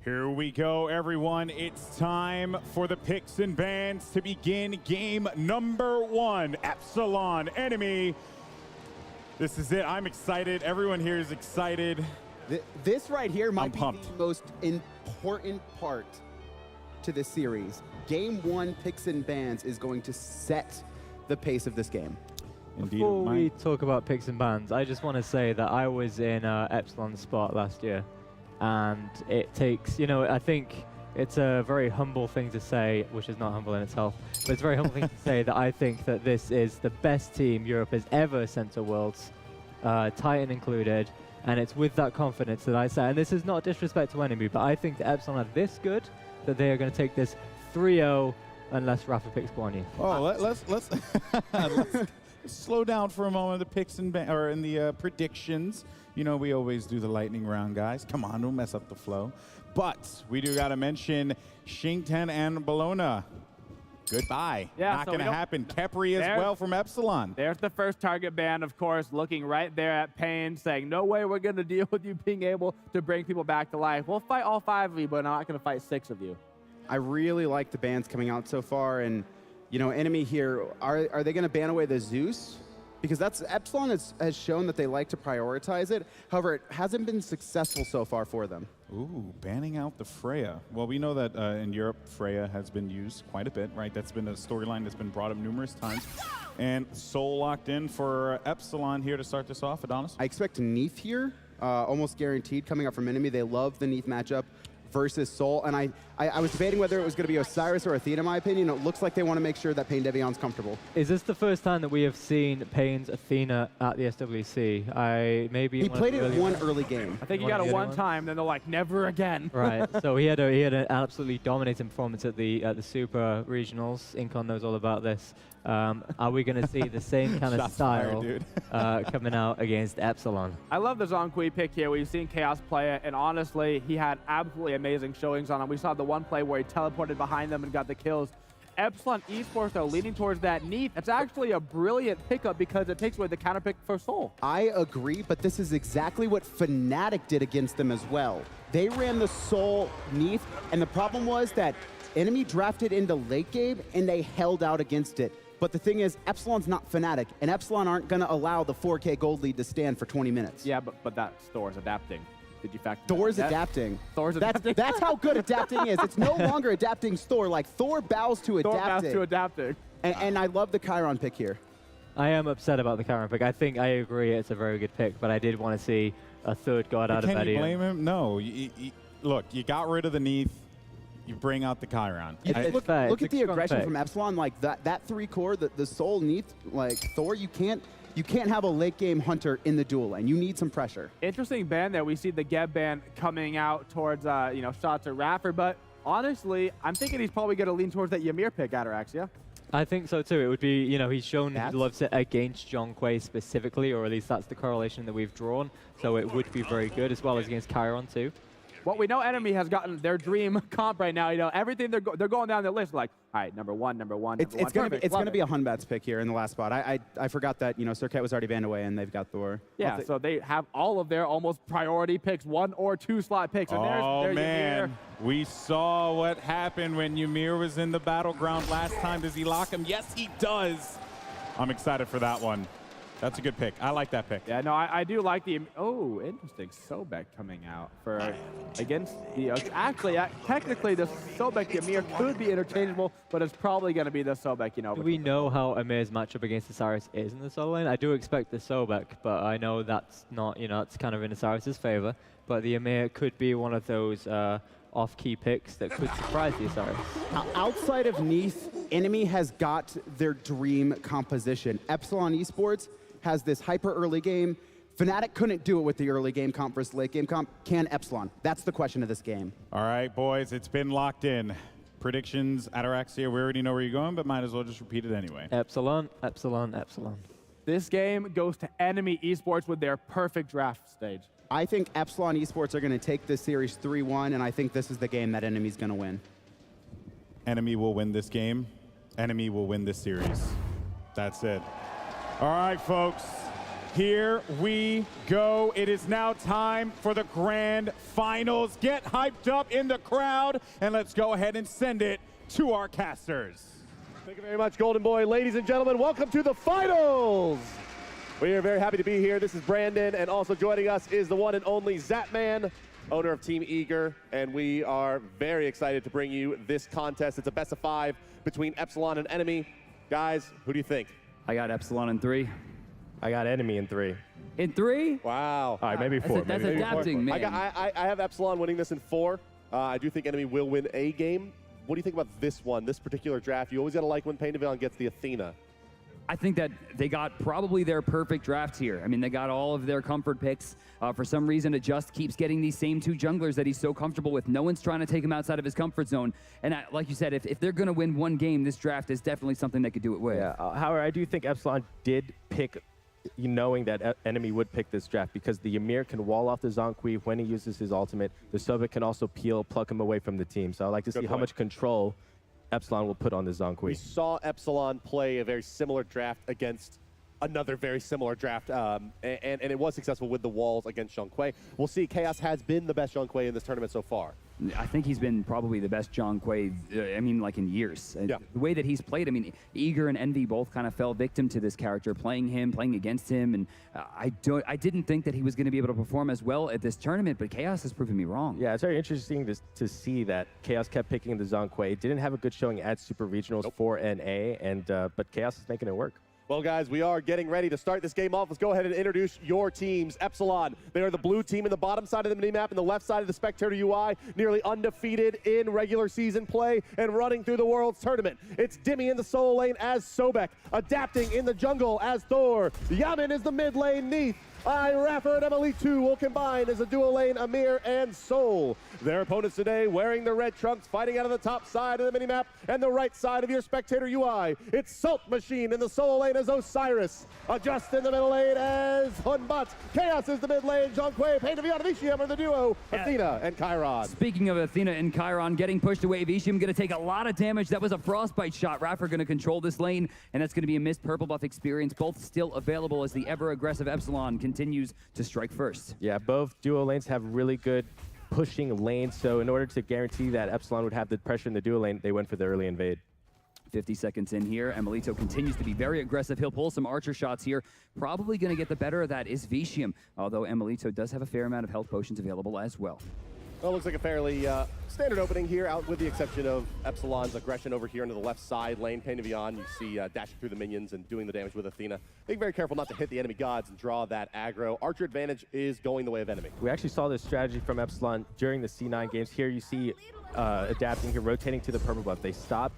Here we go, everyone. It's time for the picks and bans to begin game number 1. Epsilon, NME. This is it. I'm excited. Everyone here is excited. This right here might be pumped. the most important part to this series. Game 1 picks and bans is going to set the pace of this game. Indeed. Before we talk about picks and bans, I just want to say that I was in Epsilon's spot last year. And it takes, you know, I think it's a very humble thing to say, which is not humble in itself, but it's a very humble thing to say that I think that this is the best team Europe has ever sent to Worlds, Titan included, and it's with that confidence that I say, and this is not disrespect to NME, but I think that Epsilon are this good that they are going to take this 3-0 unless Rafa picks Guanyu. Oh, let's slow down for a moment. The picks and or in the predictions. You know, we always do the lightning round, guys. Come on, don't mess up the flow. But we do got to mention Shingten and Bologna. Goodbye. Yeah, not so going to happen. Kepri as well from Epsilon. There's the first target ban, of course, looking right there at Pain, saying, no way we're going to deal with you being able to bring people back to life. We'll fight all 5 of you, but not going to fight 6 of you. I really like the bans coming out so far, and you know, NME here, are they going to ban away the Zeus? Because that's Epsilon has shown that they like to prioritize it. However, it hasn't been successful so far for them. Ooh, banning out the Freya. Well, we know that in Europe, Freya has been used quite a bit, right? That's been a storyline that's been brought up numerous times. And Soul locked in for Epsilon here to start this off. Adonis? I expect Neith here, almost guaranteed, coming up from NME. They love the Neith matchup versus Soul. And I was debating whether it was going to be Osiris or Athena, in my opinion. It looks like they want to make sure that Pain Devion's comfortable. Is this the first time that we have seen Pain's Athena at the SWC? He played it one early game. I think he got it one time, then they're like, never again. Right. So he had an absolutely dominating performance at the Super Regionals. Incon knows all about this. Are we going to see the same kind of style coming out against Epsilon? I love the Zhonghui pick here. We've seen Chaos play it, and honestly, he had absolutely amazing showings on him. We saw the one play where he teleported behind them and got the kills. Epsilon eSports are leaning towards that Neith. It's actually a brilliant pickup because it takes away the counter pick for Soul. I agree, but this is exactly what Fnatic did against them as well. They ran the Soul Neith, and the problem was that NME drafted into late game, and they held out against it. But the thing is, Epsilon's not Fnatic, and Epsilon aren't going to allow the 4K gold lead to stand for 20 minutes. Yeah, but that Thor's adapting. Did you factor Thor's that? adapting. Thor's adapting. That's how good adapting is. It's no longer adapting Thor. Like, Thor bows to adapting. Thor bows to adapting. And I love the Chiron pick here. I am upset about the Chiron pick. I think I agree it's a very good pick, but I did want to see a third god out of Eddie. Can you blame him? No. Look, you got rid of the Neith. You bring out the Chiron. Look at the aggression from Epsilon. Like that 3 core, the Soul Neith, like Thor, you can't have a late game hunter in the duel lane. You need some pressure. Interesting ban there. We see the Geb ban coming out towards shots at Raffer, but honestly, I'm thinking he's probably going to lean towards that Ymir pick, Ataraxia. I think so too. It would be, you know, he's shown he loves it against Zhonghui specifically, or at least that's the correlation that we've drawn. So it would be very good, as well as against Chiron too. Well, we know NME has gotten their dream comp right now. You know, everything they're going down the list like, all right, number one. It's going to be a Hunbat's pick here in the last spot. I forgot that, you know, Serket was already banned away and they've got Thor. Yeah, so they have all of their almost priority picks, 1 or 2 slot picks. And there's man, Ymir. We saw what happened when Ymir was in the battleground last time. Does he lock him? Yes, he does. I'm excited for that one. That's a good pick. I like that pick. Yeah, no, I do like the... Oh, interesting. Sobek coming out for against the... Actually, technically, the Sobek Ymir could be interchangeable, but it's probably going to be the Sobek, you know. Do we know how Ymir's matchup against Osiris is in the solo lane? I do expect the Sobek, but I know that's not, you know, it's kind of in Osiris's favor. But the Ymir could be one of those off-key picks that could surprise the Osiris. Outside of Neith, NME has got their dream composition. Epsilon eSports has this hyper early game. Fnatic couldn't do it with the early game comp versus late game comp. Can Epsilon? That's the question of this game. All right, boys, it's been locked in. Predictions, Ataraxia, we already know where you're going, but might as well just repeat it anyway. Epsilon, Epsilon, Epsilon. This game goes to NME eSports with their perfect draft stage. I think Epsilon eSports are going to take this series 3-1, and I think this is the game that NME's going to win. NME will win this game. NME will win this series. That's it. All right, folks. Here we go. It is now time for the grand finals. Get hyped up in the crowd, and let's go ahead and send it to our casters. Thank you very much, Golden Boy. Ladies and gentlemen, welcome to the finals. We are very happy to be here. This is Brandon, and also joining us is the one and only Zapman, owner of Team Eager, and we are very excited to bring you this contest. It's a best of 5 between Epsilon and NME. Guys, who do you think? I got Epsilon in 3. I got NME in 3. In 3? Wow. All right, maybe 4. That's maybe adapting, man. I have Epsilon winning this in 4. I do think NME will win a game. What do you think about this one, this particular draft? You always got to like when Pain Devion gets the Athena. I think that they got probably their perfect draft here. I mean, they got all of their comfort picks. For some reason, it just keeps getting these same 2 junglers that he's so comfortable with. No one's trying to take him outside of his comfort zone. And like you said, if they're going to win one game, this draft is definitely something they could do it with. Yeah, however, I do think Epsilon did pick, knowing that NME would pick this draft, because the Ymir can wall off the Zonqui when he uses his ultimate. The Sobek can also peel, pluck him away from the team. So I'd like to see how much control Epsilon will put on the Zonqui. We saw Epsilon play a very similar draft against another very similar draft, and it was successful with the walls against Zhonghui. We'll see. Chaos has been the best Zhonghui in this tournament so far. I think he's been probably the best Zhonghui, like in years. Yeah. The way that he's played, I mean, Eager and Envy both kind of fell victim to this character, playing against him, and I didn't think that he was going to be able to perform as well at this tournament, but Chaos has proven me wrong. Yeah, it's very interesting to see that Chaos kept picking the Zonqui. Didn't have a good showing at Super Regionals for NA, and but Chaos is making it work. Well, guys, we are getting ready to start this game off. Let's go ahead and introduce your teams. Epsilon, they are the blue team in the bottom side of the minimap and the left side of the spectator UI, nearly undefeated in regular season play and running through the World's Tournament. It's Dimmy in the solo lane as Sobek, adapting in the jungle as Thor. Yaman is the mid lane, Neath. Raffer and Emily2 will combine as a dual lane Amir and Soul. Their opponents today wearing the red trunks, fighting out of the top side of the minimap and the right side of your spectator UI. It's Salt Machine in the solo lane as Osiris. Adjust in the middle lane as Hunbat. Chaos is the mid lane. Zhonghui, Pain Devion, Vicium are the duo. Athena and Chiron. Speaking of Athena and Chiron getting pushed away, Vicium going to take a lot of damage. That was a frostbite shot. Raffer going to control this lane, and that's going to be a missed purple buff experience. Both still available as the ever-aggressive Epsilon continues to strike first. Yeah, both duo lanes have really good pushing lanes, so in order to guarantee that Epsilon would have the pressure in the duo lane, they went for the early invade. 50 seconds in here. Emilito continues to be very aggressive. He'll pull some archer shots here. Probably going to get the better of that is Vicium, although Emilito does have a fair amount of health potions available as well. Well, it looks like a fairly standard opening here, out with the exception of Epsilon's aggression over here into the left side lane. Pain Devion, you see dashing through the minions and doing the damage with Athena. Being very careful not to hit the enemy gods and draw that aggro. Archer advantage is going the way of enemy. We actually saw this strategy from Epsilon during the C9 games. Here you see adapting here, rotating to the purple buff. They stop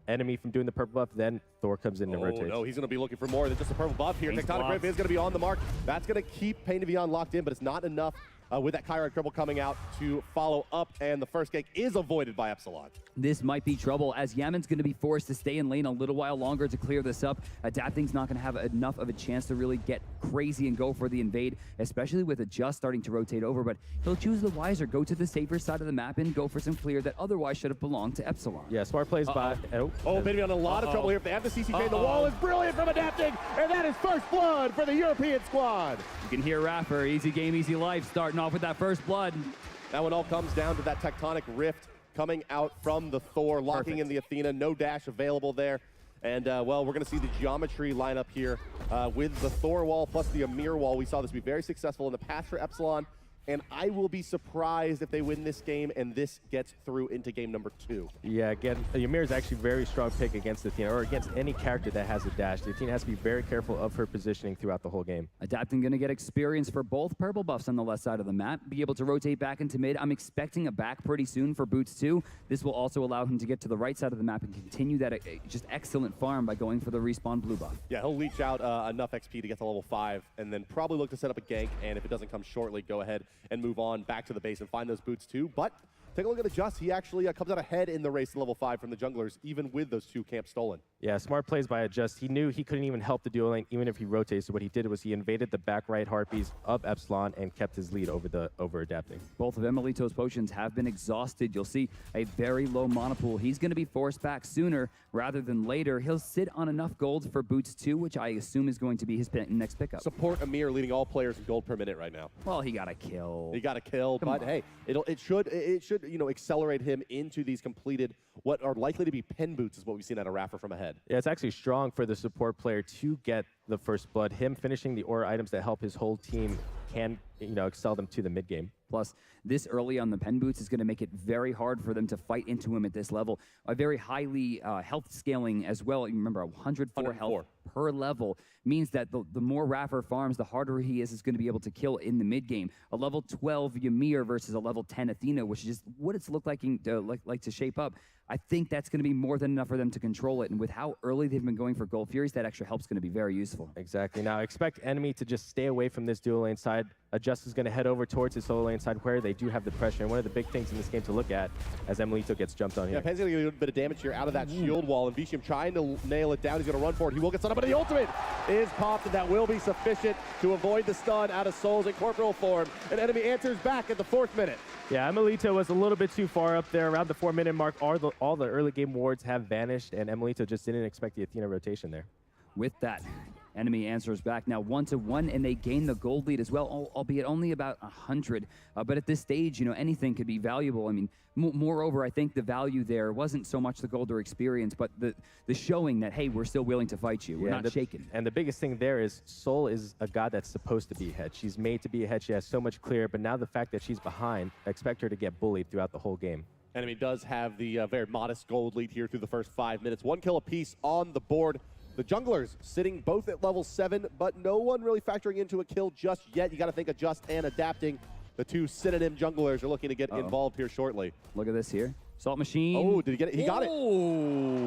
enemy from doing the purple buff, then Thor comes in and rotates. No, he's going to be looking for more than just a purple buff here. Tectonic Grip is going to be on the mark. That's going to keep Pain Devion locked in, but it's not enough with that Chiron Cripple coming out to follow up, and the first gank is avoided by Epsilon. This might be trouble, as Yaman's going to be forced to stay in lane a little while longer to clear this up. Adapting's not going to have enough of a chance to really get crazy and go for the invade, especially with it just starting to rotate over, but he'll choose the wiser, go to the safer side of the map and go for some clear that otherwise should have belonged to Epsilon. Yeah, smart plays by... Maybe on a lot of trouble here. If they have the CCK, the wall is brilliant from adapting, and that is first blood for the European squad. You can hear Raffer, easy game, easy life, starting off with that first blood. That one all comes down to that Tectonic Rift coming out from the Thor, locking in the Athena, no dash available there. And, well, we're going to see the geometry line up here with the Thor wall plus the Amir wall. We saw this be very successful in the past for Epsilon, and I will be surprised if they win this game and this gets through into game number 2. Yeah, again, Ymir is actually a very strong pick against the Athena, or against any character that has a dash. The Athena has to be very careful of her positioning throughout the whole game. Adapting going to get experience for both purple buffs on the left side of the map, be able to rotate back into mid. I'm expecting a back pretty soon for Boots too. This will also allow him to get to the right side of the map and continue that just excellent farm by going for the respawn blue buff. Yeah, he'll leech out enough XP to get to level 5, and then probably look to set up a gank, and if it doesn't come shortly, go ahead and move on back to the base and find those boots too. But take a look at the Just. He actually comes out ahead in the race to level 5 from the junglers, even with those 2 camps stolen. Yeah, smart plays by Just. He knew he couldn't even help the duo lane, even if he rotated. So what he did was he invaded the back right harpies of Epsilon and kept his lead over adapting. Both of Emelito's potions have been exhausted. You'll see a very low mana pool. He's going to be forced back sooner rather than later. He'll sit on enough gold for boots 2, which I assume is going to be his next pickup. Support Amir leading all players in gold per minute right now. Well, he got a kill. He got a kill, but hey, it should accelerate him into these completed, what are likely to be pen boots, is what we've seen out of Raffer from ahead. Yeah, it's actually strong for the support player to get the first blood. Him finishing the aura items that help his whole team can, excel them to the mid game. Plus, this early on the pen boots is going to make it very hard for them to fight into him at this level. A very highly health scaling as well. You remember, 104 health per level means that the more Raffer farms, the harder he is going to be able to kill in the mid game. A level 12 Ymir versus a level 10 Athena, which is just what it's looked like to shape up. I think that's going to be more than enough for them to control it. And with how early they've been going for Gold Furies, that extra help's going to be very useful. Exactly. Now, expect NME to just stay away from this dual lane side. Just is going to head over towards his solo lane side where they do have the pressure. And one of the big things in this game to look at as Emelito gets jumped on here. Yeah, Pen's going to get a little bit of damage here out of that shield wall. And Vicium trying to nail it down. He's going to run for it. He will get stunned up, but the ultimate is popped, and that will be sufficient to avoid the stun out of Soul's in corporal form. And NME answers back at the 4th minute. Yeah, Emelito was a little bit too far up there. Around the 4-minute mark, all the early game wards have vanished, and Emelito just didn't expect the Athena rotation there. With that, NME answers back now 1-1, and they gain the gold lead as well, albeit only about 100. But at this stage, anything could be valuable. I mean, moreover, I think the value there wasn't so much the gold or experience, but the showing that, hey, we're still willing to fight you. We're not shaken. And the biggest thing there is Soul is a god that's supposed to be ahead. She's made to be ahead. She has so much clear, but now the fact that she's behind, I expect her to get bullied throughout the whole game. NME does have the very modest gold lead here through the first 5 minutes. 1 kill apiece on the board. The junglers sitting both at level 7, but no one really factoring into a kill just yet. You got to think of Just and adapting. The 2 synonym junglers are looking to get involved here shortly. Look at this here. Salt Machine. Oh, did he get it? He got it.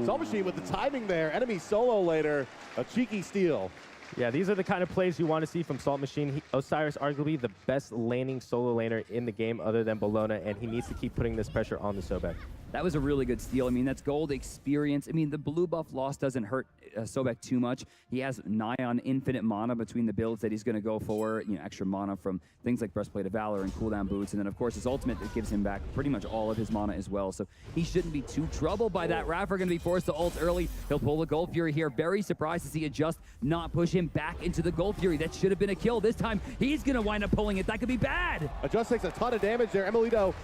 Salt Machine with the timing there. Enemy solo later. A cheeky steal. Yeah, these are the kind of plays you want to see from Salt Machine. Osiris arguably the best laning solo laner in the game other than Bologna, and he needs to keep putting this pressure on the Sobek. That was a really good steal. I mean, that's gold experience. I mean, the blue buff loss doesn't hurt Sobek too much. He has nigh on infinite mana between the builds that he's going to go for. Extra mana from things like Breastplate of Valor and cooldown boots. And then, of course, his ultimate that gives him back pretty much all of his mana as well. So he shouldn't be too troubled by that. Raffer going to be forced to ult early. He'll pull the Gold Fury here. Very surprised to see it just not push him back into the Gold Fury. That should have been a kill. This time, he's going to wind up pulling it. That could be bad. Just takes a ton of damage there. Emelito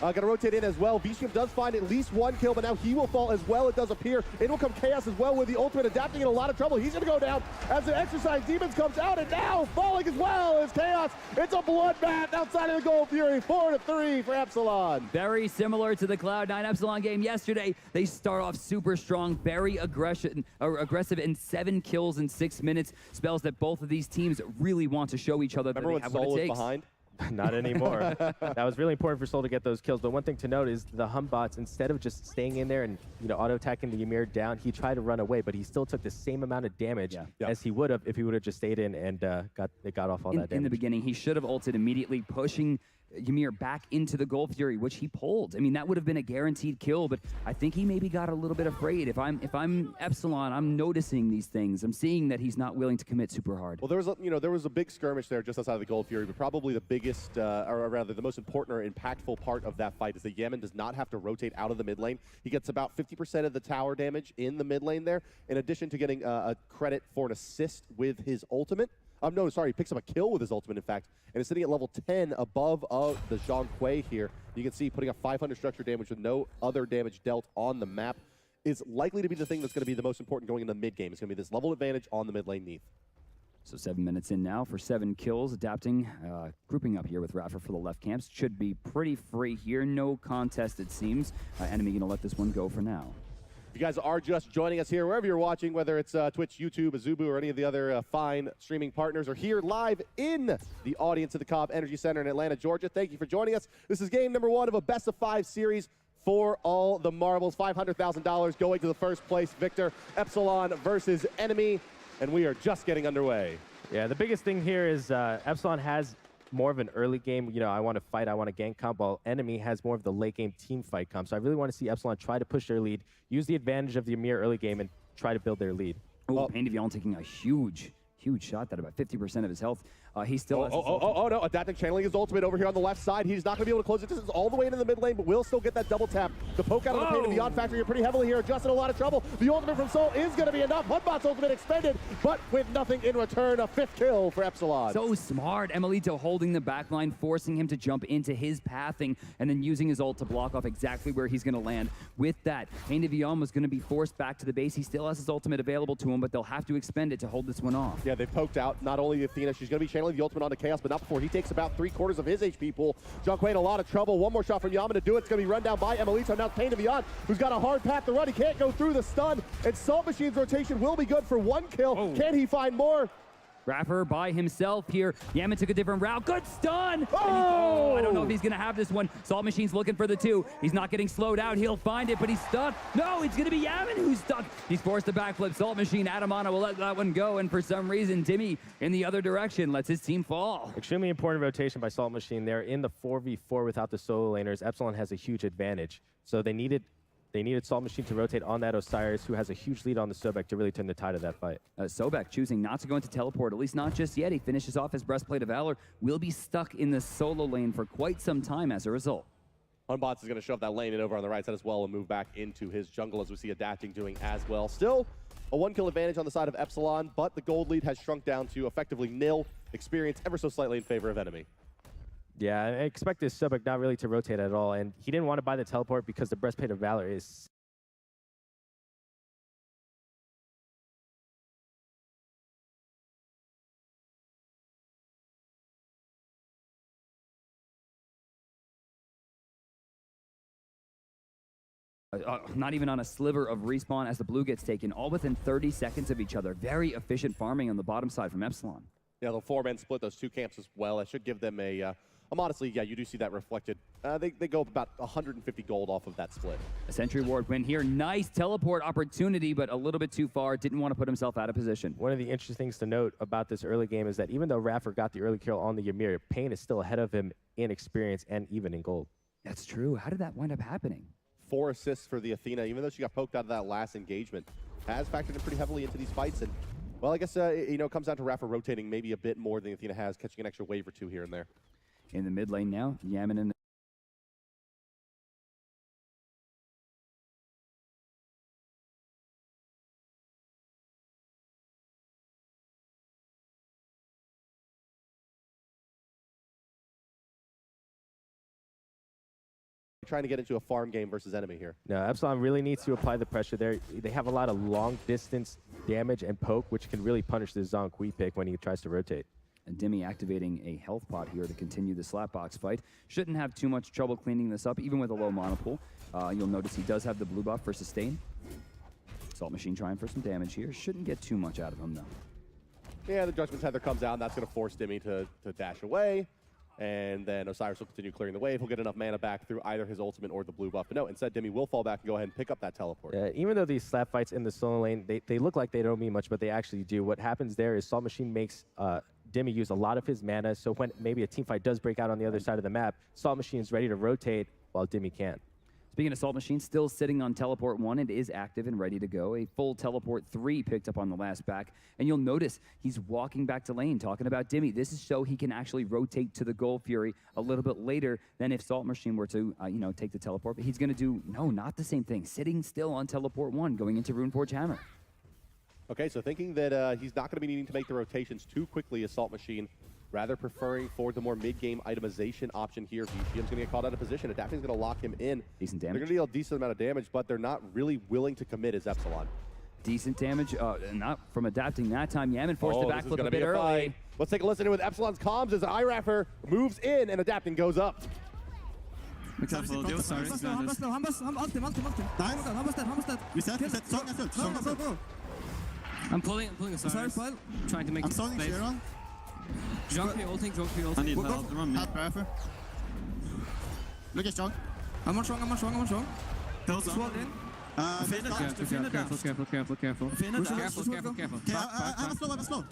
going to rotate in as well. Vicium does find at least 1 kill, but now he will fall as well, it does appear. It will come Chaos as well with the ultimate adapting in a lot of trouble. He's going to go down as the Exercise Demons comes out, and now falling as well is Chaos. It's a bloodbath outside of the Gold Fury. 4-3 for Epsilon. Very similar to the Cloud9 Epsilon game yesterday. They start off super strong, very aggressive, and 7 kills in 6 minutes. Spells that both of these teams really want to show each other that they have what it takes. Behind? Not anymore. That was really important for Soul to get those kills. But one thing to note is the Humbots, instead of just staying in there and auto-attacking the Ymir down, he tried to run away, but he still took the same amount of damage as he would have if he would have just stayed in and got off all that damage. In the beginning, he should have ulted immediately, pushing Ymir back into the Gold Fury, which he pulled. I mean, that would have been a guaranteed kill, but I think he maybe got a little bit afraid. If I'm Epsilon, I'm noticing these things. I'm seeing that he's not willing to commit super hard. Well, there was a big skirmish there just outside of the Gold Fury, but probably the biggest, or rather the most important or impactful part of that fight is that Yemen does not have to rotate out of the mid lane. He gets about 50% of the tower damage in the mid lane there, in addition to getting a credit for an assist with his ultimate. No, sorry, he picks up a kill with his ultimate, in fact, and is sitting at level 10 above the Zhang Kui here. You can see putting up 500 structure damage with no other damage dealt on the map is likely to be the thing that's going to be the most important going into the mid game. It's going to be this level advantage on the mid lane Neath. So 7 minutes in now for 7 kills, adapting, grouping up here with Raffer for the left camps. Should be pretty free here. No contest, it seems. Enemy going to let this one go for now. If you guys are just joining us here, wherever you're watching, whether it's Twitch, YouTube, Azubu, or any of the other fine streaming partners, or here live in the audience at the Cobb Energy Center in Atlanta, Georgia, thank you for joining us. This is game number 1 of a best-of-5 series for all the marbles. $500,000 going to the first place victor, Epsilon versus NME, and we are just getting underway. Yeah, the biggest thing here is Epsilon has more of an early game, you know, I want to fight, I want to gank comp, while Enemy has more of the late game team fight comp. So I really want to see Epsilon try to push their lead, use the advantage of the Ymir early game, and try to build their lead. Oh, Pain of Yon taking a huge shot that about 50% of his health. He still has no, adapting, channeling his ultimate over here on the left side. He's not going to be able to close it distance all the way into the mid lane, but will still get that double tap. The poke out of the Pain of Yon factory are pretty heavily here, just in a lot of trouble. The ultimate from Soul is going to be enough. Hunbot's ultimate expended, but with nothing in return. A 5th kill for Epsilon. So smart. Emelito holding the backline, forcing him to jump into his pathing, and then using his ult to block off exactly where he's going to land. With that, Pain of Yon was going to be forced back to the base. He still has his ultimate available to him, but they'll have to expend it to hold this one off. Yeah, they've poked out not only Athena, she's going to be channeling the ultimate onto Chaos, but not before he takes about 3/4 of his HP pool. Junkway in a lot of trouble. One more shot from Yaman to do it. It's going to be run down by Emelito. Now Pain of Yon, who's got a hard path to run. He can't go through the stun. And Salt Machine's rotation will be good for 1 kill. Can he find more? Raffer by himself here. Yaman took a different route. Good stun! Oh! I don't know if he's going to have this one. Salt Machine's looking for the 2. He's not getting slowed out. He'll find it, but he's stuck. No, it's going to be Yaman who's stuck. He's forced to backflip. Salt Machine, Adamana will let that one go, and for some reason, Timmy in the other direction lets his team fall. Extremely important rotation by Salt Machine. They're in the 4v4 without the solo laners. Epsilon has a huge advantage. So they needed Salt Machine to rotate on that Osiris, who has a huge lead on the Sobek, to really turn the tide of that fight. Sobek choosing not to go into teleport, at least not just yet. He finishes off his Breastplate of Valor. Will be stuck in the solo lane for quite some time as a result. Hunbots is going to shove that lane in over on the right side as well and move back into his jungle, as we see Adapting doing as well. Still a 1 kill advantage on the side of Epsilon, but the gold lead has shrunk down to effectively nil. Experience ever so slightly in favor of Enemy. Yeah, I expect this Sobek not really to rotate at all, and he didn't want to buy the teleport because the Breastplate of Valor is... Not even on a sliver of respawn as the blue gets taken, all within 30 seconds of each other. Very efficient farming on the bottom side from Epsilon. Yeah, the 4-man split those 2 camps as well. That should give them a honestly, yeah, you do see that reflected. They go up about 150 gold off of that split. A Sentry Ward win here. Nice teleport opportunity, but a little bit too far. Didn't want to put himself out of position. One of the interesting things to note about this early game is that even though Raffer got the early kill on the Ymir, Pain is still ahead of him in experience and even in gold. That's true. How did that wind up happening? 4 assists for the Athena, even though she got poked out of that last engagement, has factored in pretty heavily into these fights. And, well, I guess, you know, it comes down to Raffer rotating maybe a bit more than the Athena has, catching an extra wave or 2 here and there. In the mid lane now, Yaman in the trying to get into a farm game versus Enemy here. No, Epsilon really needs to apply the pressure there. They have a lot of long distance damage and poke, which can really punish the Zonkui pick when he tries to rotate. And Demi activating a health pot here to continue the slapbox fight. Shouldn't have too much trouble cleaning this up, even with a low monopool. You'll notice he does have the blue buff for sustain. Salt Machine trying for some damage here. Shouldn't get too much out of him, though. Yeah, the Judgment Tether comes out, and that's going to force Demi to dash away. And then Osiris will continue clearing the wave. He'll get enough mana back through either his ultimate or the blue buff. But no, instead Demi will fall back and go ahead and pick up that teleport. Even though these slap fights in the solo lane, they look like they don't mean much, but they actually do. What happens there is Salt Machine makes Demi use a lot of his mana, so when maybe a team fight does break out on the other side of the map, Salt Machine is ready to rotate while Demi can't. Speaking of Salt Machine, still sitting on Teleport 1. It is active and ready to go. A full Teleport 3 picked up on the last back. And you'll notice he's walking back to lane, talking about Demi. This is so he can actually rotate to the Gold Fury a little bit later than if Salt Machine were to, take the Teleport. But he's going to do, no, not the same thing. Sitting still on Teleport 1, going into Runeforge Hammer. Okay, so thinking that he's not going to be needing to make the rotations too quickly as Salt Machine, rather preferring for the more mid-game itemization option here. VGM's going to get caught out of position. Adapting's going to lock him in. Decent damage. They're going to deal a decent amount of damage, but they're not really willing to commit as Epsilon. Decent damage, not from Adapting that time. Yaman forced the backflip a bit early. Fight. Let's take a listen to with Epsilon's comms as Iraffer moves in and Adapting goes up. Be careful, Joe. Sorry. I'm pulling Osiris. Trying to make it space. Junk me ulting. I need help. Help, Raffer. Look at Strong. I'm on strong. Close on. Careful. Okay, I'm slow.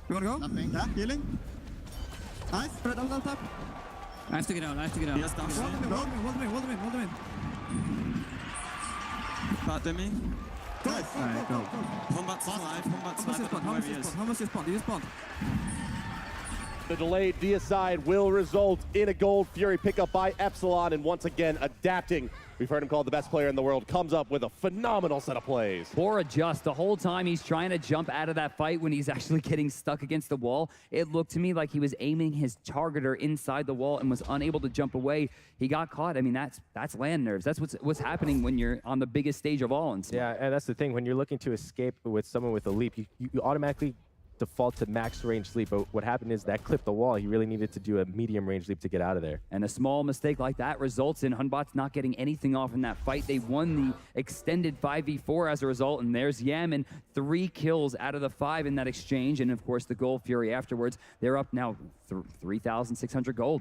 You wanna go? Nothing. Yeah, healing. Nice. Spread out, up. I have to get out. I have to get out. Yes, down. Hold him in. Part me. Go. Alright, go. Combat's alive. Combat's alive. How much you spawn? Do you spawn? The delayed deicide will result in a gold Fury pickup by Epsilon, and once again, adapting. We've heard him called the best player in the world, comes up with a phenomenal set of plays. Poor adjust. The whole time he's trying to jump out of that fight when he's actually getting stuck against the wall. It looked to me like he was aiming his targeter inside the wall and was unable to jump away. He got caught. I mean, that's land nerves. That's what's happening when you're on the biggest stage of all. Yeah, and that's the thing. When you're looking to escape with someone with a leap, you automatically default to max range leap, but what happened is that clipped the wall. He really needed to do a medium range leap to get out of there. And a small mistake like that results in Hunbots not getting anything off in that fight. They won the extended 5v4 as a result, and there's Yaman, 3 kills out of the 5 in that exchange, and of course the Gold Fury afterwards. They're up now 3,600 gold.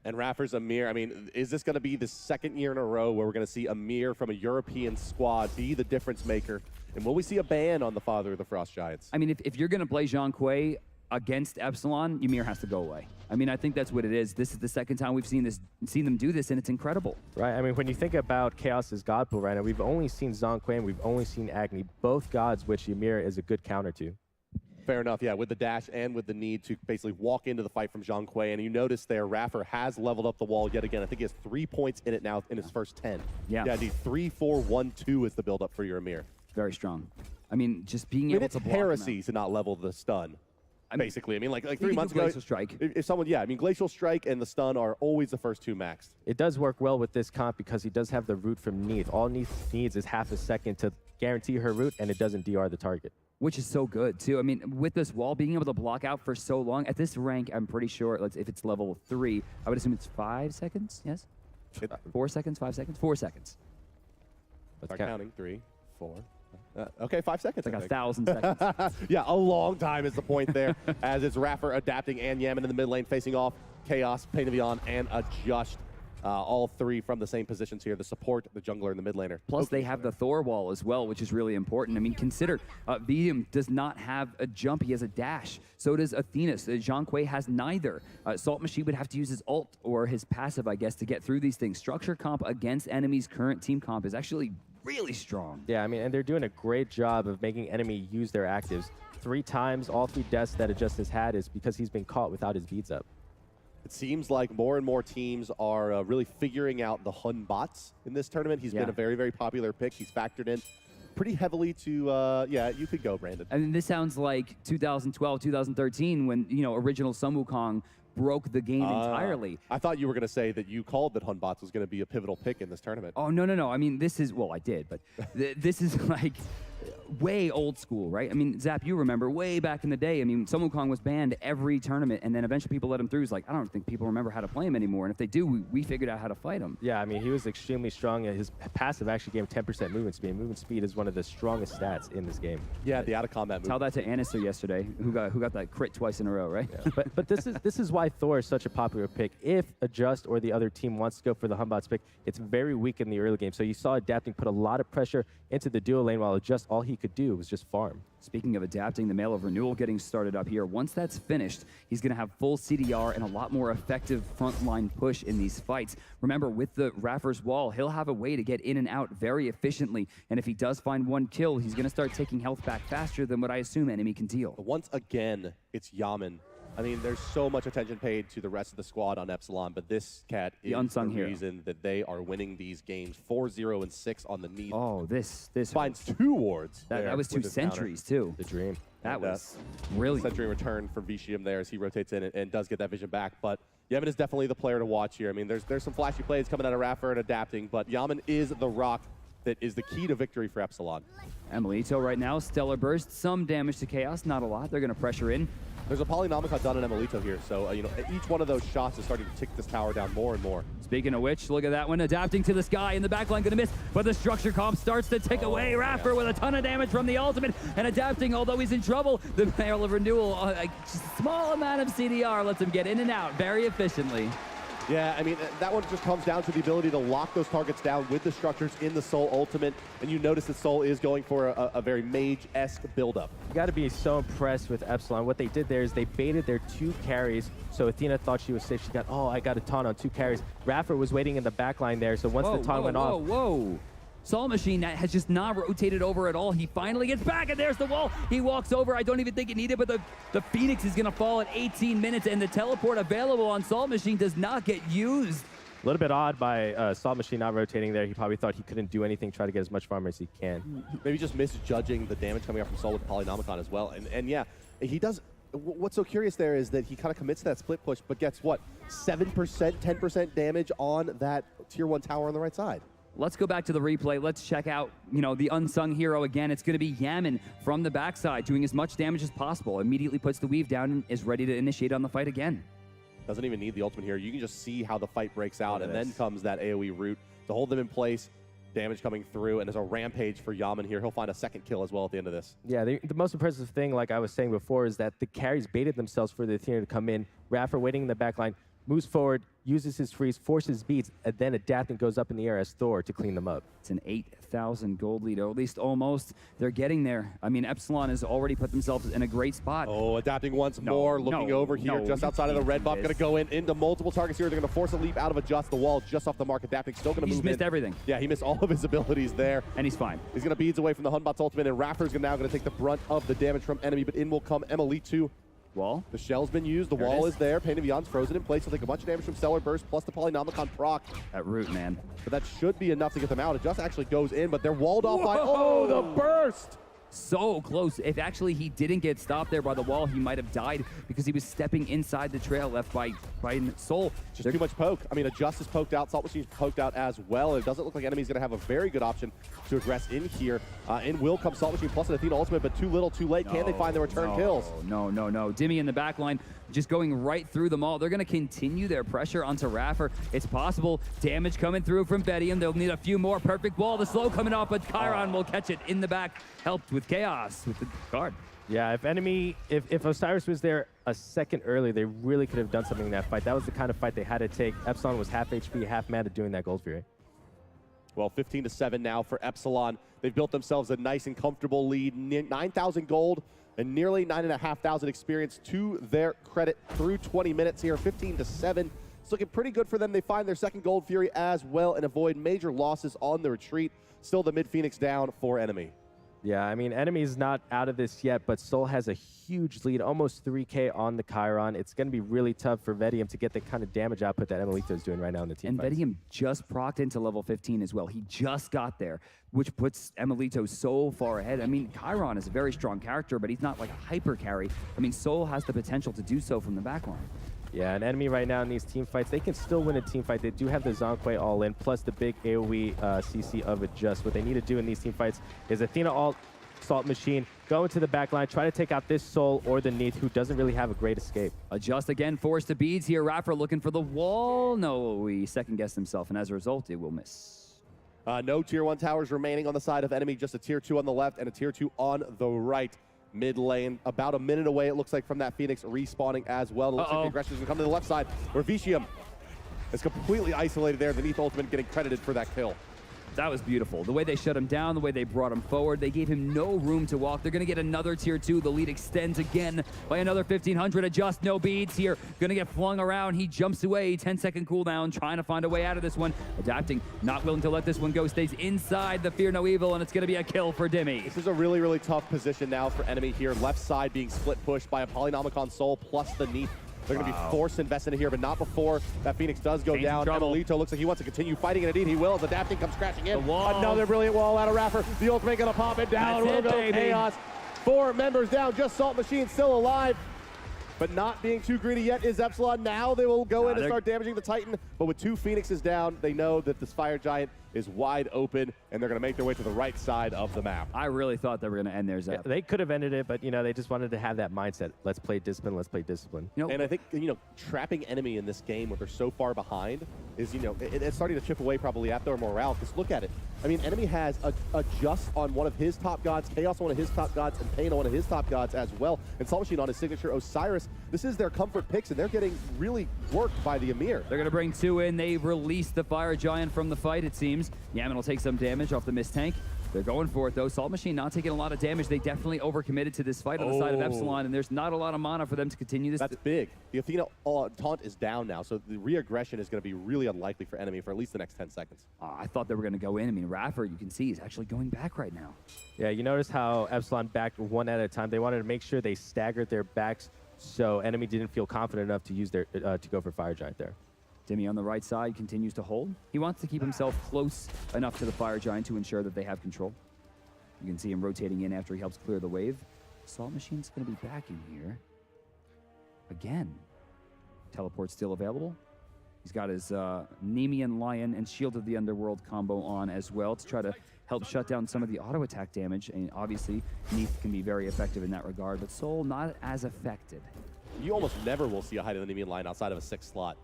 And Raffer's Amir, I mean, is this going to be the second year in a row where we're going to see Amir from a European squad be the difference maker? And will we see a ban on the father of the Frost Giants? I mean, if you're going to play Zhang Kui against Epsilon, Ymir has to go away. I mean, I think that's what it is. This is the second time we've seen them do this, and it's incredible. Right. I mean, when you think about Chaos's god pool right now, we've only seen Zhang Kui and we've only seen Agni, both gods which Ymir is a good counter to. Fair enough, yeah, with the dash and with the need to basically walk into the fight from Zhang Kui. And you notice there, Raffer has leveled up the wall yet again. I think he has 3 points in it now in his first 10. Yeah. Yeah, the 3-4-1-2 is the build-up for your Amir. Very strong. I mean, just being able to block heresy to not level the stun. Basically, I mean, like 3 months ago, Glacial Strike. If someone, yeah, I mean, Glacial Strike and the stun are always the first 2 maxed. It does work well with this comp because he does have the root from Neith. All Neith needs is half a second to guarantee her root, and it doesn't DR the target. Which is so good, too. I mean, with this wall, being able to block out for so long, at this rank, I'm pretty sure, if it's level 3, I would assume it's 5 seconds, yes? 4 seconds, 5 seconds? 4 seconds. Start counting, 3, 4. Okay, 5 seconds. It's like 1,000 seconds. Yeah, a long time is the point there, as it's Raffer adapting and Yaman in the mid lane facing off Chaos, Pain of Beyond, and Adjust. All 3 from the same positions here, the support, the jungler, and the mid laner. Plus, they have the Thor wall as well, which is really important. I mean, consider, Vidium does not have a jump, he has a dash. So does Athena. Zhang Kui has neither. Salt Machine would have to use his ult or his passive, I guess, to get through these things. Structure comp against enemies' current team comp is actually really strong. Yeah, I mean, and they're doing a great job of making enemy use their actives. 3 times, all 3 deaths that Adjust has had is because he's been caught without his beads up. It seems like more and more teams are really figuring out the Hun bots in this tournament. He's been a very, very popular pick. He's factored in pretty heavily to, yeah, you could go, Brandon. I mean, this sounds like 2012, 2013 when, you know, original Sun Wukong broke the game entirely. I thought you were going to say that you called that Hun bots was going to be a pivotal pick in this tournament. Oh, no. I mean, this is, well, I did, but this is like way old school, right? I mean, Zap, you remember way back in the day. I mean, Sun Wukong was banned every tournament, and then eventually people let him through. It's like, I don't think people remember how to play him anymore. And if they do, we figured out how to fight him. Yeah, I mean, he was extremely strong. His passive actually gave him 10% movement speed. Movement speed is one of the strongest stats in this game. Yeah, the out-of-combat move. Tell that to Anister yesterday, who got that crit twice in a row, right? Yeah. but this is why Thor is such a popular pick. If Adjust or the other team wants to go for the Hunbots pick, it's very weak in the early game. So you saw Adapting put a lot of pressure into the duo lane, while Adjust, all he could do was just farm. Speaking of Adapting, the Mail of Renewal getting started up here. Once that's finished, he's going to have full CDR and a lot more effective frontline push in these fights. Remember, with the Raffer's Wall, he'll have a way to get in and out very efficiently. And if he does find 1 kill, he's going to start taking health back faster than what I assume enemy can deal. Once again, it's Yaman. I mean, there's so much attention paid to the rest of the squad on Epsilon, but this cat is the unsung hero. Reason that they are winning these games. 4-0-6 on the knee. Oh, this finds 2 wards. That was 2 sentries too. The dream. That was really sentry return from Vicium there as he rotates in and does get that vision back. But Yaman is definitely the player to watch here. I mean, there's some flashy plays coming out of Raffer and Adapting, but Yaman is the rock that is the key to victory for Epsilon. Emelito right now, Stellar Burst, some damage to Chaos, not a lot. They're going to pressure in. There's a Polynomica done on Emelito here, so you know, each one of those shots is starting to tick this tower down more and more. Speaking of which, look at that one, Adapting to the sky in the backline, gonna miss, but the structure comp starts to tick away. Raffer with a ton of damage from the ultimate, and Adapting, although he's in trouble, the Mail of Renewal, just a small amount of CDR lets him get in and out very efficiently. Yeah, I mean, that one just comes down to the ability to lock those targets down with the structures in the Soul ultimate, and you notice that Soul is going for a very mage-esque build-up. You got to be so impressed with Epsilon. What they did there is they baited their 2 carries, so Athena thought she was safe. She got, oh, I got a taunt on 2 carries. Raffer was waiting in the back line there, so once the taunt went off... Whoa. Soul Machine that has just not rotated over at all. He finally gets back, and there's the wall. He walks over. I don't even think it needed, but the Phoenix is going to fall at 18 minutes, and the teleport available on Soul Machine does not get used. A little bit odd by Salt Machine not rotating there. He probably thought he couldn't do anything, try to get as much farm as he can. Maybe just misjudging the damage coming up from Soul with Polynomicon as well. And yeah, he does... What's so curious there is that he kind of commits to that split push, but gets what? 7%, 10% damage on that tier 1 tower on the right side. Let's go back to the replay. Let's check out, the unsung hero again. It's going to be Yaman from the backside, doing as much damage as possible. Immediately puts the weave down and is ready to initiate on the fight again. Doesn't even need the ultimate here. You can just see how the fight breaks out, and then comes that AoE root to hold them in place. Damage coming through, and there's a rampage for Yaman here. He'll find a second kill as well at the end of this. Yeah, the most impressive thing, like I was saying before, is that the carries baited themselves for the Athena to come in. Raffer waiting in the back line, moves forward, uses his freeze, forces beats, and then adapting goes up in the air as Thor to clean them up. It's an 8,000 gold lead, or at least almost. They're getting there. I mean, Epsilon has already put themselves in a great spot. Oh, adapting once more, looking over here, just outside of the red buff, going to go into multiple targets here. They're going to force a leap out of Adjust. The wall just off the mark. Adapting, still going to move in. He's missed everything. Yeah, he missed all of his abilities there. And he's fine. He's going to beads away from the Hunbot's ultimate, and Raffer's now going to take the brunt of the damage from enemy, but in will come Emilito. Wall. The shell's been used. The wall is there. Pain of Beyond's frozen in place. He'll take a bunch of damage from Stellar Burst plus the Polynomicon proc. That root, man. But that should be enough to get them out. It just actually goes in, but they're walled off by... Oh, the burst! So close. If actually he didn't get stopped there by the wall, he might have died because he was stepping inside the trail left by Soul. Just too much poke. I mean, Adjust is poked out. Salt Machine's poked out as well. It doesn't look like enemy's going to have a very good option to aggress in here. In will come Salt Machine plus an Athena ultimate, but too little, too late. Can they find the return kills? No. Dimmy in the back line, just going right through them all. They're going to continue their pressure onto Raffer. It's possible. Damage coming through from Bedium. They'll need a few more. Perfect wall. The slow coming off, but Chiron will catch it in the back. Helped with Chaos with the guard. Yeah, if Osiris was there a second earlier, they really could have done something in that fight. That was the kind of fight they had to take. Epsilon was half HP, half mana doing that Gold Fury. Well, 15-7 now for Epsilon. They've built themselves a nice and comfortable lead. 9,000 gold and nearly 9,500 experience to their credit through 20 minutes here. 15-7. It's looking pretty good for them. They find their second Gold Fury as well and avoid major losses on the retreat. Still the mid-Phoenix down for enemy. Yeah, I mean, enemy's not out of this yet, but Soul has a huge lead, almost 3K on the Chiron. It's going to be really tough for Vedium to get the kind of damage output that Emilito is doing right now in the team. And Vedium just procced into level 15 as well. He just got there, which puts Emilito so far ahead. I mean, Chiron is a very strong character, but he's not like a hyper carry. I mean, Soul has the potential to do so from the backline. Yeah, an enemy right now in these team fights, they can still win a team fight. They do have the Zonkwe all in, plus the big AoE CC of Adjust. What they need to do in these team fights is Athena ult, Salt Machine, go into the back line, try to take out this Soul or the Neath, who doesn't really have a great escape. Adjust again, forced to beads here. Raffer looking for the wall. No, he second-guessed himself, and as a result, it will miss. No tier 1 towers remaining on the side of enemy, just a tier 2 on the left and a tier 2 on the right. Mid lane, about a minute away, it looks like, from that Phoenix respawning as well. It looks like the aggression is going to come to the left side, where Vicium is completely isolated there. The Neath ultimate getting credited for that kill. That was beautiful. The way they shut him down, the way they brought him forward, they gave him no room to walk. They're going to get another tier 2. The lead extends again by another 1,500. Adjust, no beads here. Going to get flung around. He jumps away. 10-second cooldown, trying to find a way out of this one. Adapting, not willing to let this one go. Stays inside the Fear No Evil, and it's going to be a kill for Dimmy. This is a really, really tough position now for enemy here. Left side being split pushed by a Polynomicon Soul plus the Neath. They're going to be forced to invest into here, but not before that Phoenix does go down. Emilito looks like he wants to continue fighting, and indeed he will as Adapting comes crashing in. Another brilliant wall out of Raffer. The ultimate going to pop it down. Will go Chaos. 4 members down, just Salt Machine still alive. But not being too greedy yet is Epsilon. Now they will go in and start damaging the Titan. But with 2 Phoenixes down, they know that this Fire Giant is wide open, and they're going to make their way to the right side of the map. I really thought they were going to end their Zap. They could have ended it, but they just wanted to have that mindset. Let's play discipline. Let's play discipline. And I think trapping enemy in this game where they're so far behind is it's starting to chip away probably at their morale. Because look at it. I mean, enemy has a Just on one of his top gods, Chaos on one of his top gods, and Pain on one of his top gods as well. And Salt Machine on his signature Osiris. This is their comfort picks, and they're getting really worked by the Amir. They're going to bring 2 in. They release the Fire Giant from the fight, it seems. Yaman will take some damage off the Mist Tank. They're going for it, though. Salt Machine not taking a lot of damage. They definitely overcommitted to this fight on the side of Epsilon, and there's not a lot of mana for them to continue this. That's big. The Athena taunt is down now, so the re-aggression is going to be really unlikely for enemy for at least the next 10 seconds. I thought they were going to go in. I mean, Raffer, you can see, he's actually going back right now. Yeah, you notice how Epsilon backed one at a time. They wanted to make sure they staggered their backs so enemy didn't feel confident enough to use their to go for Fire Giant there. Demi on the right side continues to hold. He wants to keep himself close enough to the Fire Giant to ensure that they have control. You can see him rotating in after he helps clear the wave. Salt Machine's going to be back in here. Again. Teleport still available. He's got his Nemean Lion and Shield of the Underworld combo on as well to try to help shut down some of the auto attack damage. And obviously, Neath can be very effective in that regard, but Soul not as affected. You almost never will see a height of the Nemean Lion outside of a 6th slot.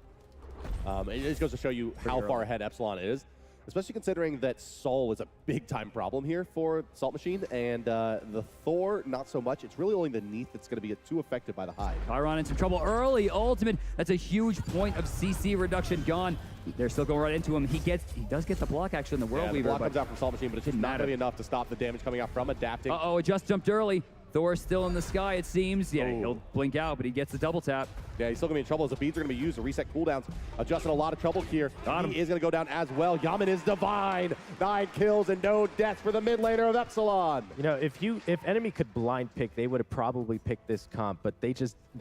It just goes to show you how far ahead Epsilon is. Especially considering that Soul is a big-time problem here for Salt Machine, and the Thor, not so much. It's really only the Neath that's going to be too affected by the Hive. Chiron in some trouble early. Ultimate, that's a huge point of CC reduction gone. They're still going right into him. He does get the block, actually, in the World Weaver. The block comes out from Salt Machine, but it's just not going to be enough to stop the damage coming out from adapting. Uh-oh, it just jumped early. Thor's still in the sky, it seems. Yeah, he'll blink out, but he gets the double tap. Yeah, he's still going to be in trouble as the beads are going to be used to reset cooldowns. Adjusting a lot of trouble here. He is going to go down as well. Yaman is divine. 9 kills and no deaths for the mid laner of Epsilon. If enemy could blind pick, they would have probably picked this comp, but they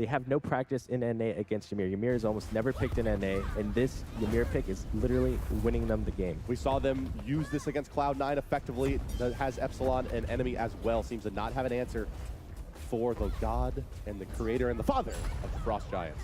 have no practice in NA against Ymir. Ymir is almost never picked in NA, and this Ymir pick is literally winning them the game. We saw them use this against Cloud9 effectively. That has Epsilon and enemy as well. Seems to not have an answer for the god and the creator and the father of the Frost Giants.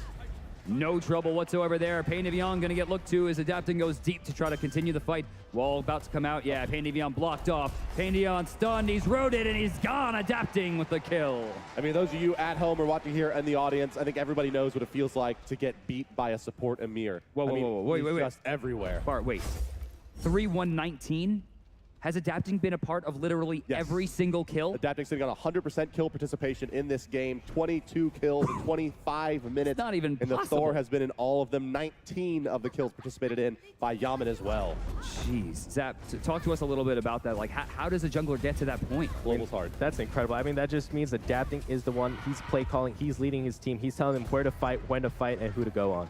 No trouble whatsoever there. Pain Evian going to get looked to as Adapting goes deep to try to continue the fight. Wall about to come out. Yeah, Pain Evian blocked off. Pain Evian stunned. He's rooted and he's gone. Adapting with the kill. I mean, those of you at home or watching here in the audience, I think everybody knows what it feels like to get beat by a support Amir. Whoa, wait. Just everywhere. Bart, wait. 3-1-19? Has Adapting been a part of literally every single kill? Adapting sitting on 100% kill participation in this game. 22 kills in 25 minutes. Not even and possible. the Thor has been in all of them. 19 of the kills participated in by Yaman as well. Jeez. Zap, talk to us a little bit about that. Like, how does a jungler get to that point? Global's hard. That's incredible. I mean, that just means Adapting is the one. He's play calling. He's leading his team. He's telling them where to fight, when to fight, and who to go on.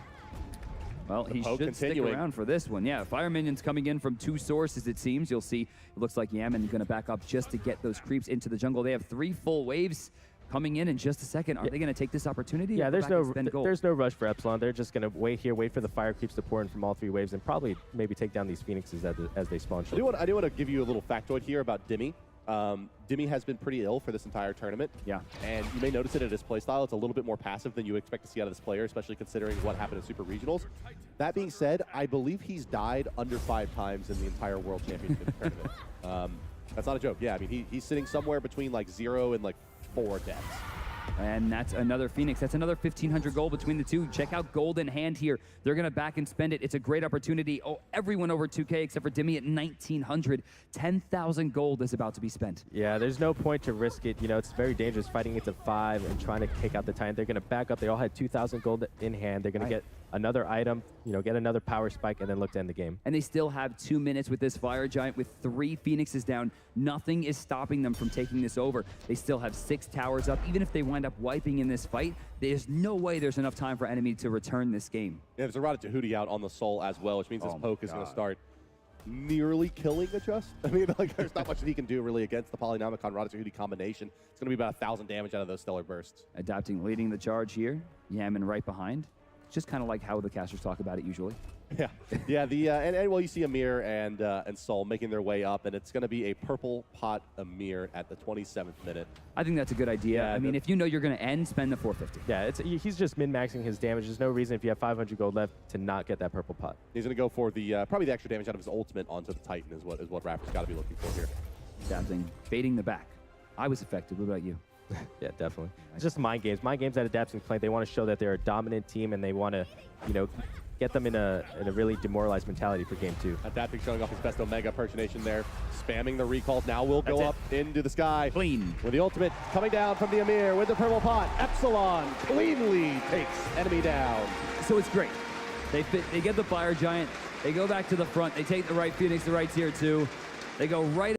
Well, he should stick around for this one. Yeah, Fire Minions coming in from 2 sources, it seems. You'll see, it looks like Yaman going to back up just to get those creeps into the jungle. They have 3 full waves coming in just a second. Are they going to take this opportunity? Yeah, there's no rush for Epsilon. They're just going to wait here, wait for the fire creeps to pour in from all 3 waves, and probably maybe take down these Phoenixes as they spawn. I do want to give you a little factoid here about Demi. Demi has been pretty ill for this entire tournament. Yeah. And you may notice it at his playstyle. It's a little bit more passive than you would expect to see out of this player, especially considering what happened in Super Regionals. That being said, I believe he's died under 5 times in the entire World Championship tournament. That's not a joke. Yeah, I mean, he's sitting somewhere between like 0 and like 4 deaths. And that's another Phoenix. That's another 1,500 gold between the two. Check out gold in hand here. They're going to back and spend it. It's a great opportunity. Oh, everyone over 2K except for Demi at 1,900. 10,000 gold is about to be spent. Yeah, there's no point to risk it. It's very dangerous fighting it to 5 and trying to kick out the Titan. They're going to back up. They all had 2,000 gold in hand. They're going to get another item, get another power spike, and then look to end the game. And they still have 2 minutes with this Fire Giant with 3 Phoenixes down. Nothing is stopping them from taking this over. They still have 6 towers up. Even if they wind up wiping in this fight, there's no way there's enough time for enemy to return this game. Yeah, there's a Rada Tahuti out on the Soul as well, which means his poke is going to start nearly killing a Just. I mean, there's not much that he can do really against the Polynomicon Rada Tahuti combination. It's going to be about 1,000 damage out of those Stellar Bursts. Adapting, leading the charge here. Yaman right behind. just kind of like how the casters talk about it usually. Yeah. And well, you see Amir and Sol making their way up, and it's going to be a purple pot Amir at the 27th minute. I think that's a good idea. Yeah, I mean, if you know you're going to end, spend the 450. Yeah, he's just min-maxing his damage. There's no reason if you have 500 gold left to not get that purple pot. He's going to go for the probably the extra damage out of his ultimate onto the Titan is what Raptor's got to be looking for here. Adapting, baiting the back. I was effective. What about you? Yeah, definitely. It's just mind games. Mind games that Adapting's playing. They want to show that they're a dominant team, and they want to, get them in a really demoralized mentality for game 2. Adapting showing off his best Omega impersonation there, spamming the recalls. Now will go up into the sky. Clean. With the ultimate coming down from the Amir with the purple pot. Epsilon cleanly takes enemy down. So it's great. They get the Fire Giant. They go back to the front. They take the right Phoenix, the right tier 2. They go right